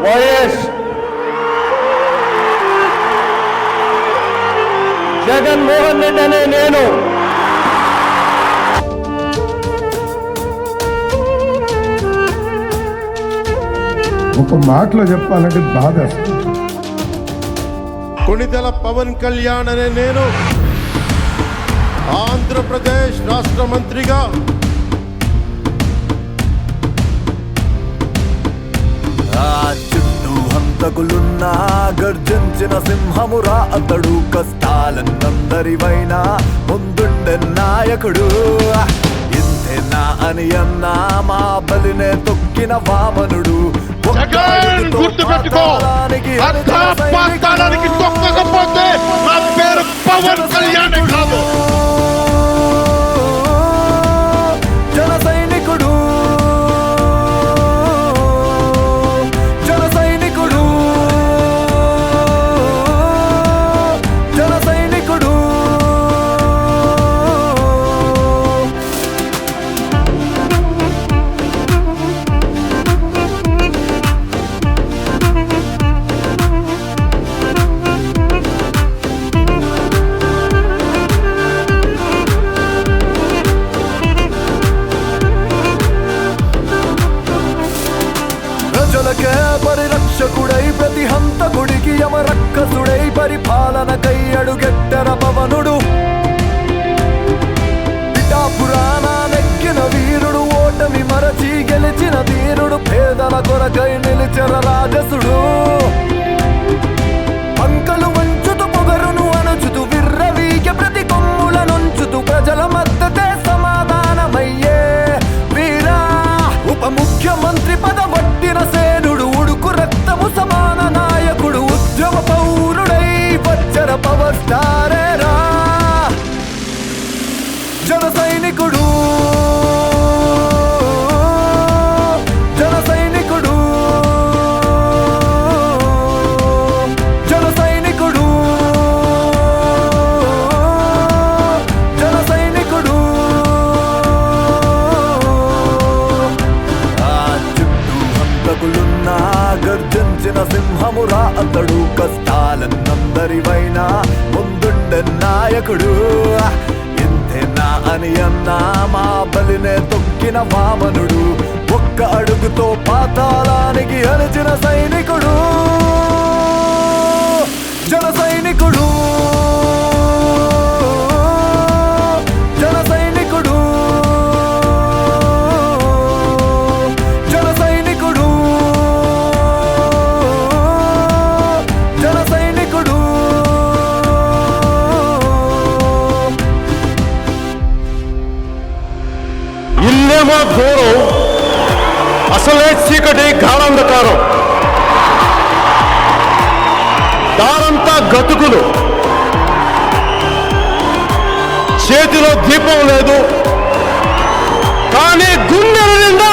YS Jaganmohan Reddy అనే నేను ఒక మాటలో చెప్పాలంటే బాధ. కొణిదెల పవన్ కళ్యాణ్ అనే నేను ఆంధ్రప్రదేశ్ రాష్ట్ర మంత్రిగా చుట్టూ హంతకులున్నా గర్జించిన సింహమురా అతడు, కష్టాలన్నందరివైనా ముందుండే నాయకుడు. ఇంతేనా అని అన్నా మా బలినే తొక్కిన వామనుడు. గుర్తుపెట్టుకో, పాతాళానికి తొక్కకపోతే నా పేరు పవన్ కళ్యాణ్ కాదు. జన సైనికుడు, జన సైనికుడు, జన సైనికుడు. ప్రజలకే పరిరక్షకుడై ప్రతి హంతకుడికి యమరక్కసుడై పరిపాలనకై అడుగెట్టర పవనుడు. పిఠాపురాణ నెక్కిన వీరుడు, ఓటమి మరచి గెలిచిన వీరుడు, పేదల కొరకై నిలిచెర రాజసుడు. పంకలు వంచుతూ పొగరును అణుచుతూ విర్రవీగ ప్రతి కొమ్ముల నుంచుతూ ప్రజల మద్దతే సమాధానమయ్యే వీరా. ఉప ముఖ్యమంత్రి పదవట్టిన సేనుడు, ఉడుకు రక్తము సమాన నాయకుడు, ఉద్యమ పౌరుడై వచ్చర పవర్ స్టారేరా. జన సైనికుడు, జన సైనికుడు, జన సైనికుడు, జన సైనికుడు. చుట్టూ హంతకులున్నా గర్జించిన సింహమురా అతడు, కష్టాలన్నందరివైనా ముందుండే నాయకుడు. ఇంతేనా అని అన్నా మా బలినే తొక్కిన వామనుడు. ఒక్క అడుగుతో పాతాళానికి అణిచిన సైనికుడు, జన సైనికుడు, జన సైనికుడు, జన సైనికుడు, జన సైనికుడు. ఇల్లేమో దూరం, అసలే చీకటి గాఢంధకారం, దారంతా గతుకులు, చేతిలో దీపం లేదు కానీ గుండెల నిండా